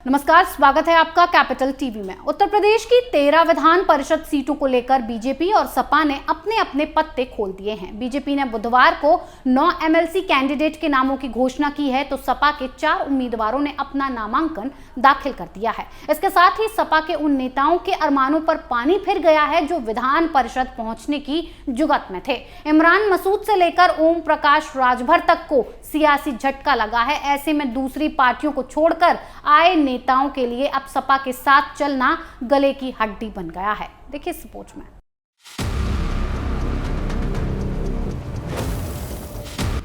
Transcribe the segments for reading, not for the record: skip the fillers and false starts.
नमस्कार, स्वागत है आपका कैपिटल टीवी में। उत्तर प्रदेश की 13 विधान परिषद सीटों को लेकर बीजेपी और सपा ने अपने अपने पत्ते खोल दिए हैं। बीजेपी ने बुधवार को 9 एमएलसी कैंडिडेट के नामों की घोषणा की है, तो सपा के 4 उम्मीदवारों ने अपना नामांकन दाखिल कर दिया है। इसके साथ ही सपा के उन नेताओं के अरमानों पर पानी फिर गया है जो विधान परिषद पहुंचने की जुगत में थे। इमरान मसूद से लेकर ओम प्रकाश राजभर तक को सियासी झटका लगा है। ऐसे में दूसरी पार्टियों को छोड़कर आए नेताओं के लिए अब सपा के साथ चलना गले की हड्डी बन गया है। देखिए इस रिपोर्ट में।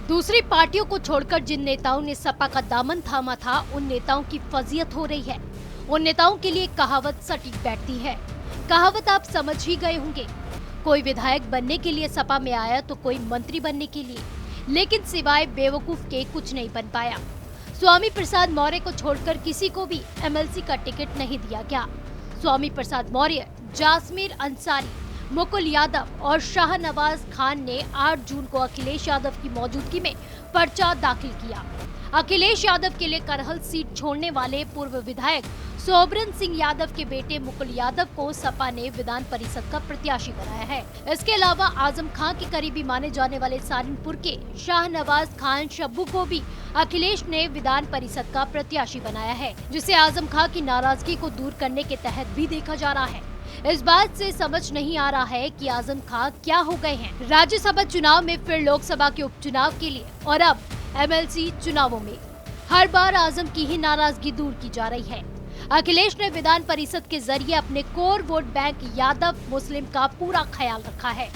दूसरी पार्टियों को छोड़कर जिन नेताओं ने सपा का दामन थामा था, उन नेताओं की फजीयत हो रही है। उन नेताओं के लिए कहावत सटीक बैठती है। कहावत आप समझ ही गए होंगे। कोई विधायक बनने के लिए सपा में आया तो कोई मंत्री बनने के लिए, लेकिन सिवाय बेवकूफ के कुछ नहीं बन पाया। स्वामी प्रसाद मौर्य को छोड़कर किसी को भी एमएलसी का टिकट नहीं दिया गया। स्वामी प्रसाद मौर्य, जासमीर अंसारी, मुकुल यादव और शाहनवाज खान ने 8 जून को अखिलेश यादव की मौजूदगी में पर्चा दाखिल किया। अखिलेश यादव के लिए करहल सीट छोड़ने वाले पूर्व विधायक सोबरन सिंह यादव के बेटे मुकुल यादव को सपा ने विधान परिषद का प्रत्याशी बनाया है। इसके अलावा आजम खां के करीबी माने जाने वाले सहारनपुर के शाहनवाज खान शब्बू को भी अखिलेश ने विधान परिषद का प्रत्याशी बनाया है, जिसे आजम खां की नाराजगी को दूर करने के तहत भी देखा जा रहा है। इस बात से समझ नहीं आ रहा है कि आजम खां क्या हो गए हैं। राज्यसभा चुनाव में, फिर लोकसभा के उपचुनाव के लिए और अब एमएलसी चुनावों में हर बार आजम की ही नाराजगी दूर की जा रही है। अखिलेश ने विधान परिषद के जरिए अपने कोर वोट बैंक यादव मुस्लिम का पूरा ख्याल रखा है।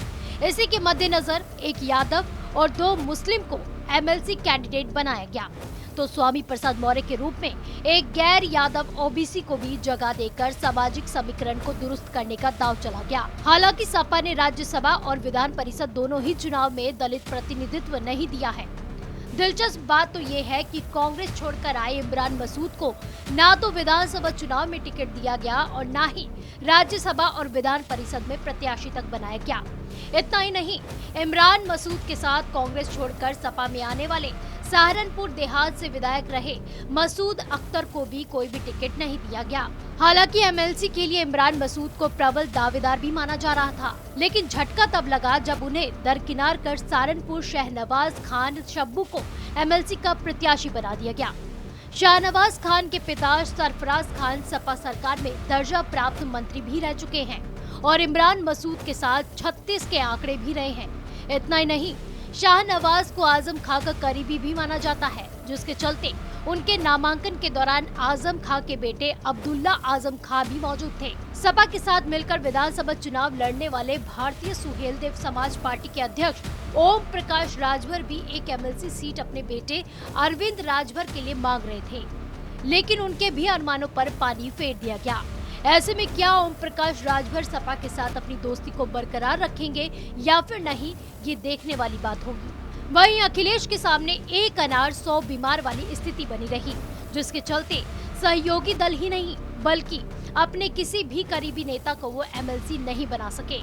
इसी के मद्देनजर एक यादव और 2 मुस्लिम को एमएलसी कैंडिडेट बनाया गया, तो स्वामी प्रसाद मौर्य के रूप में एक गैर यादव ओबीसी को भी जगह देकर सामाजिक समीकरण को दुरुस्त करने का दांव चला गया। हालांकि सपा ने राज्यसभा और विधान परिषद दोनों ही चुनाव में दलित प्रतिनिधित्व नहीं दिया है। दिलचस्प बात तो ये है कि कांग्रेस छोड़कर आए इमरान मसूद को ना तो विधानसभा चुनाव में टिकट दिया गया और ना ही राज्यसभा और विधान परिषद में प्रत्याशी तक बनाया गया। इतना ही नहीं, इमरान मसूद के साथ कांग्रेस छोड़कर सपा में आने वाले सहारनपुर देहात से विधायक रहे मसूद अख्तर को भी कोई भी टिकट नहीं दिया गया। हालांकि एमएलसी के लिए इमरान मसूद को प्रबल दावेदार भी माना जा रहा था, लेकिन झटका तब लगा जब उन्हें दरकिनार कर सहारनपुर शाहनवाज खान शब्बू को एमएलसी का प्रत्याशी बना दिया गया। शाहनवाज खान के पिता सरफराज खान सपा सरकार में दर्जा प्राप्त मंत्री भी रह चुके हैं और इमरान मसूद के साथ 36 के आंकड़े भी रहे हैं। इतना ही नहीं, शाहनवाज को आजम खां का करीबी भी माना जाता है, जिसके चलते उनके नामांकन के दौरान आजम खां के बेटे अब्दुल्ला आजम खां भी मौजूद थे। सपा के साथ मिलकर विधानसभा चुनाव लड़ने वाले भारतीय सुहेलदेव समाज पार्टी के अध्यक्ष ओम प्रकाश राजभर भी एक एमएलसी सीट अपने बेटे अरविंद राजभर के लिए मांग रहे थे, लेकिन उनके भी अरमानों पर पानी फेर दिया गया। ऐसे में क्या ओम प्रकाश राजभर सपा के साथ अपनी दोस्ती को बरकरार रखेंगे या फिर नहीं, ये देखने वाली बात होगी। वहीं अखिलेश के सामने एक अनार 100 बीमार वाली स्थिति बनी रही, जिसके चलते सहयोगी दल ही नहीं बल्कि अपने किसी भी करीबी नेता को वो एमएलसी नहीं बना सके।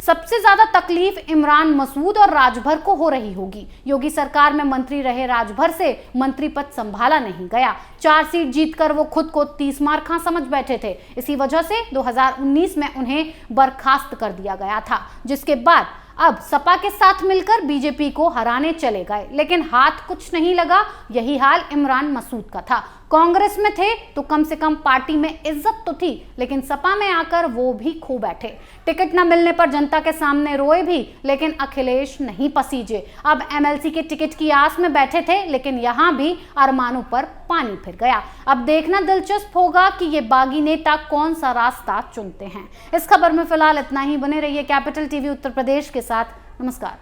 सबसे ज्यादा तकलीफ इमरान मसूद और राजभर को हो रही होगी। योगी सरकार में मंत्री रहे राजभर से मंत्री पद संभाला नहीं गया। 4 सीट जीतकर वो खुद को 30 मार खां समझ बैठे थे। इसी वजह से 2019 में उन्हें बर्खास्त कर दिया गया था, जिसके बाद अब सपा के साथ मिलकर बीजेपी को हराने चले गए, लेकिन हाथ कुछ नहीं लगा। यही हाल इमरान मसूद का था। कांग्रेस में थे तो कम से कम पार्टी में इज्जत तो थी, लेकिन सपा में आकर वो भी खो बैठे। टिकट न मिलने पर जनता के सामने रोए भी, लेकिन अखिलेश नहीं पसीजे। अब एमएलसी के टिकट की आस में बैठे थे, लेकिन यहाँ भी अरमानों पर पानी फिर गया। अब देखना दिलचस्प होगा कि ये बागी नेता कौन सा रास्ता चुनते हैं। इस खबर में फिलहाल इतना ही। बने रहिए कैपिटल टीवी उत्तर प्रदेश के साथ। नमस्कार।